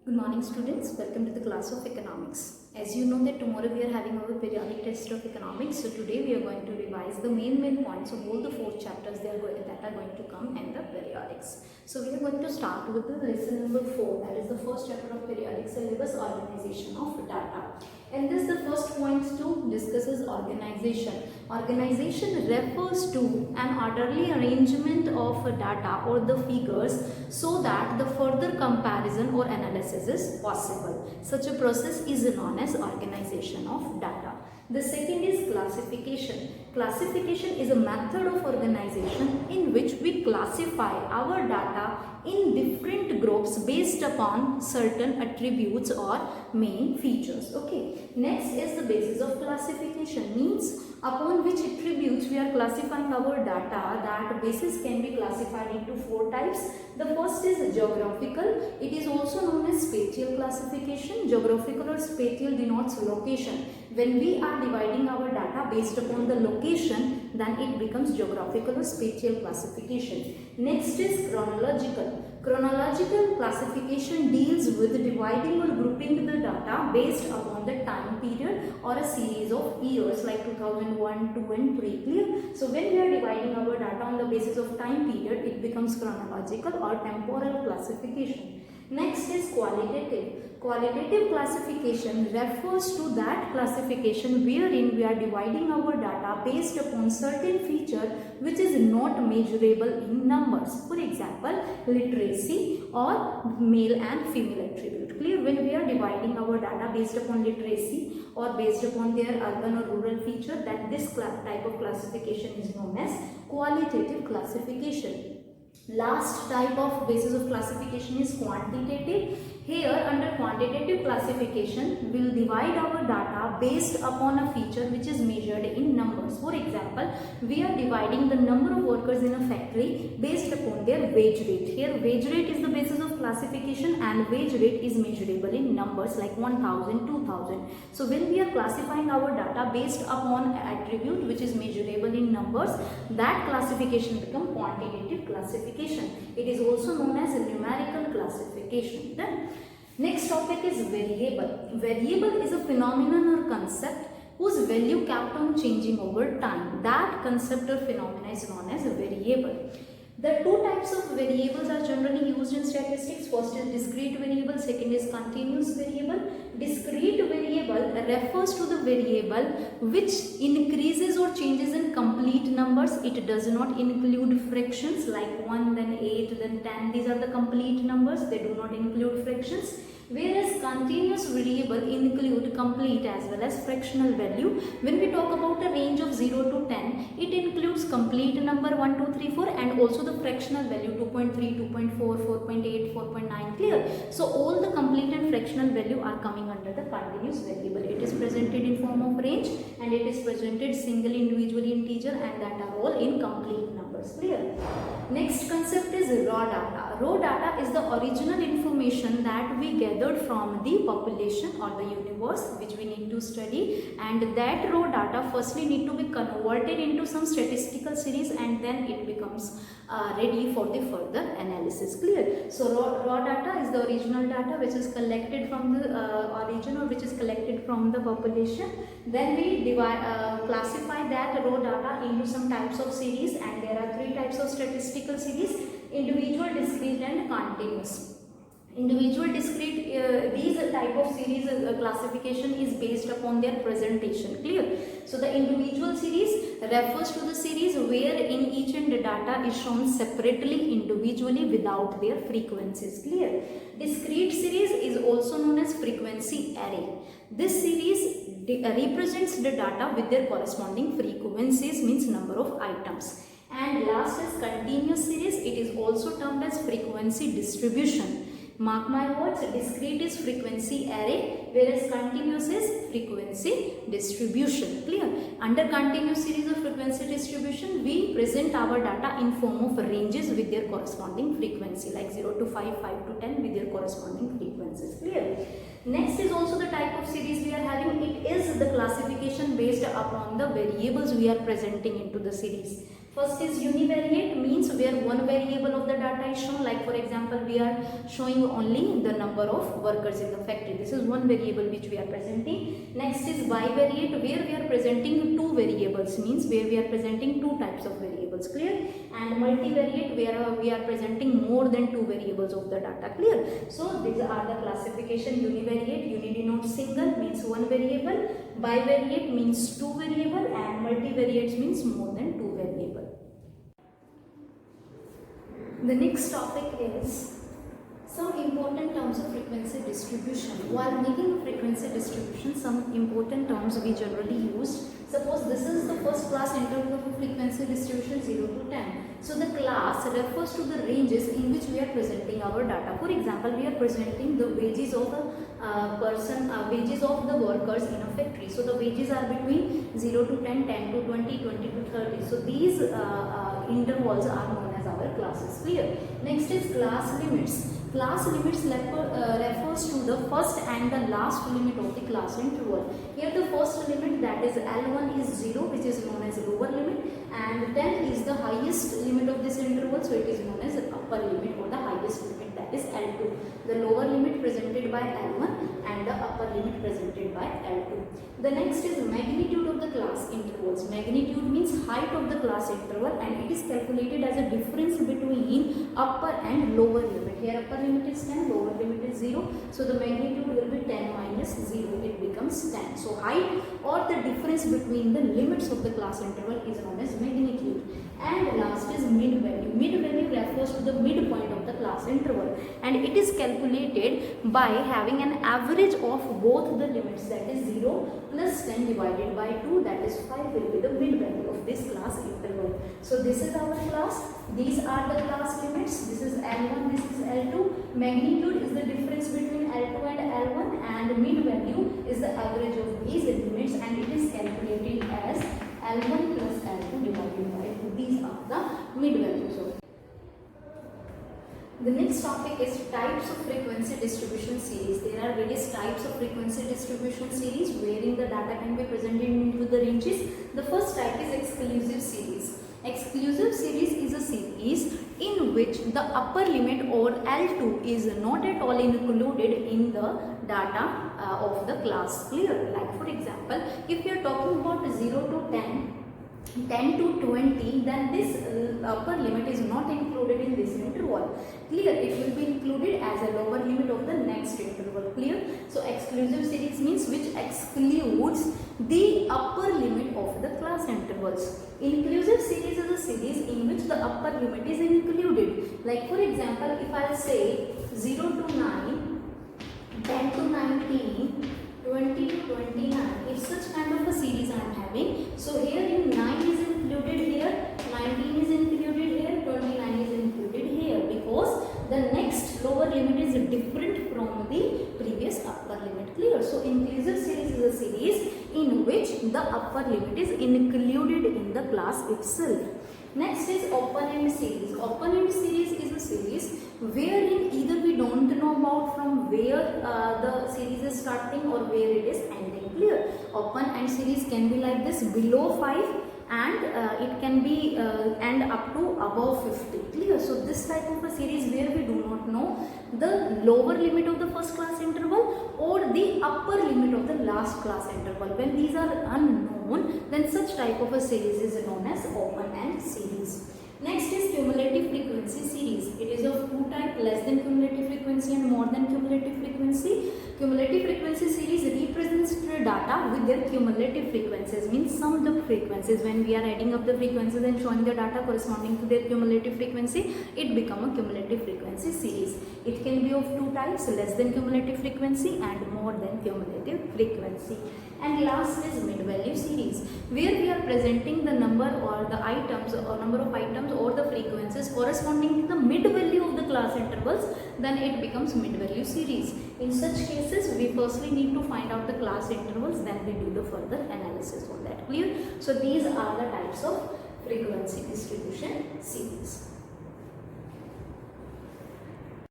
Good morning students, welcome to the class of economics. As you know that tomorrow we are having our periodic test of economics. So today we are going to revise the main points of all the 4 chapters that are going to come in the periodics. So we are going to start with the lesson number 4, that is the first chapter of periodic syllabus, organization of data. And this the first point to discuss is organization. Organization refers to an orderly arrangement of data or the figures so that the further comparison or analysis is possible. Such a process is known as organization of data. The second is classification. Classification is a method of organization in which we classify our data in different groups based upon certain attributes or main features. Okay. Next is the basis of classification, means upon which attributes we are classifying our data. That basis can be classified into 4 types. The first is geographical. It is also known as spatial classification. Geographical or spatial denotes location. When we are dividing our data based upon the location, then it becomes geographical or spatial classification. Next is chronological. Chronological classification deals with dividing or grouping the data based upon the time period or a series of years like 2001, 2 and 3. Clear? So when we are dividing our data on the basis of time period, it becomes chronological or temporal classification. Next is qualitative. Qualitative classification refers to that classification wherein we are dividing our data based upon certain feature which is not measurable in numbers. For example, literacy or male and female attribute. Clear? When we are dividing our data based upon literacy or based upon their urban or rural feature, that this type of classification is known as qualitative classification. Last type of basis of classification is quantitative. Here under quantitative classification, we will divide our data based upon a feature which is measured in numbers. For example, we are dividing the number of workers in a factory based upon their wage rate. Here wage rate is the basis of classification and wage rate is measurable in numbers like 1000, 2000. So when we are classifying our data based upon an attribute which is measurable in numbers, that classification becomes quantitative classification. It is also known as numerical classification. Then next topic is variable. Variable is a phenomenon or concept whose value kept on changing over time. That concept or phenomena is known as a variable. The 2 types of variables are generally used in statistics. First is discrete variable, second is continuous variable. Discrete variable refers to the variable which increases or changes in complete numbers. It does not include fractions like 1, then 8, then 10. These are the complete numbers. They do not include fractions. Whereas continuous variable include complete as well as fractional value. When we talk about a range of 0 to 10, it includes complete number 1, 2, 3, 4 and also the fractional value 2.3, 2.4, 4.8, 4.9. Clear? So all the complete and fractional value are coming under the continuous variable. It is presented in form of range and it is presented single, individual, integer, and that are all in complete numbers. Clear? Next concept is raw data. Raw data is the original information that we gathered from the population or the universe which we need to study, and that raw data firstly need to be converted into some statistical series and then it becomes ready for the further analysis. Clear? So raw data is the original data which is collected from the origin or which is collected from the population. Then we classify that raw data into some types of series, and there are 3 types of statistical series: individual, discrete and continuous. Individual, discrete, these type of series classification is based upon their presentation. Clear? So the individual series refers to the series where in each and the data is shown separately, individually, without their frequencies. Clear? Discrete series is also known as frequency array. This series represents the data with their corresponding frequencies, means number of items. And last is continuous series. It is also termed as frequency distribution. Mark my words, discrete is frequency array whereas continuous is frequency distribution. Clear? Under continuous series of frequency distribution, we present our data in form of ranges with their corresponding frequency like 0 to 5, 5 to 10 with their corresponding frequency. frequencies. Clear? Next is also the type of series we are having. It is the classification based upon the variables we are presenting into the series. First is univariate, means where one variable of the data is shown. Like for example, we are showing only the number of workers in the factory. This is one variable which we are presenting. Next is bivariate, where we are presenting two variables, means where we are presenting two types of variables. Clear? And multivariate, where we are presenting more than two variables of the data. Clear? So these are the classification. Univariate, uni denotes single, means one variable. Bivariate means two variable, and multivariate means more than two variable. The next topic is some important terms of frequency distribution. While making a frequency distribution, some important terms we generally use. Suppose this is the first class interval of frequency distribution 0 to 10. So the class refers to the ranges in which we are presenting our data. For example, we are presenting the wages of a wages of the workers in a factory. So the wages are between 0 to 10, 10 to 20, 20 to 30. So these intervals are known as our classes. Clear? Next is class limits. Class limits refers to the first and the last limit of the class interval. Here the first limit, that is L1, is 0, which is known as lower limit, and 10 is the highest limit of this interval, so it is known as upper limit or the highest limit, that is L2. The lower limit presented by L1 and the upper limit presented by L2. The next is magnitude of the class intervals. Magnitude means height of the class interval, and it is calculated as a difference between upper and lower limit. Here upper limit is 10, lower limit is 0. So the magnitude will be 10 minus 0. It becomes 10. So height or the difference between the limits of the class interval is known as magnitude. And last is mid value. Mid value refers to the midpoint of the class interval, and it is calculated by having an average of both the limits, that is 0 plus 10 divided by 2, that is 5, will be the mid value of this class interval. So this is our class. These are the class limits. This is L1, this is L2. Magnitude is the difference between L2 and L1, and mid value is the average of these limits, and it is calculated as L1 plus L2 divided by 2. These are the mid values of. The next topic is types of frequency distribution series. There are various types of frequency distribution series wherein the data can be presented into the ranges. The first type is exclusive series. Exclusive series is a series in which the upper limit or L2 is not at all included in the data of the class. Clear? Like for example, if you are talking about 0 to 10, 10 to 20, then this upper limit is not included in this interval. Clear? It will be included as a lower limit of the next interval. Clear? So exclusive series means which excludes the upper limit of the class intervals. Inclusive series is a series in which the upper limit is included. Like for example, if I say 0 to 9, 10 to 19, 20 to 29, if such kind of a series I am having, so here in 9 is included here, 19 is included here, 29 is included here, because the next lower limit is different from the previous upper limit. Clear? So inclusive series is a series in which the upper limit is included in the class itself. Next is open-end series. Open-end series is a series wherein either we don't know about from where the series is starting or where it is ending. Clear? Open-end series can be like this, below 5, and it can be end up to above 50. Clear? So this type of a series where we do not know the lower limit of the first class interval or the upper limit of the last class interval. When these are unknown, then such type of a series is known as open-end series. Next is cumulative frequency series. It is of two types, less than cumulative frequency and more than cumulative frequency. Cumulative frequency series represents the data with their cumulative frequencies, means sum the frequencies. When we are adding up the frequencies and showing the data corresponding to their cumulative frequency, it becomes a cumulative frequency series. It can be of two types, less than cumulative frequency and more than cumulative frequency. And last is mid-value series, where we are presenting the number or the items or number of items or the frequencies corresponding to the mid-value of the class intervals, then it becomes mid-value series. In such cases, we firstly need to find out the class intervals, then we do the further analysis on that. Clear? So these are the types of frequency distribution series.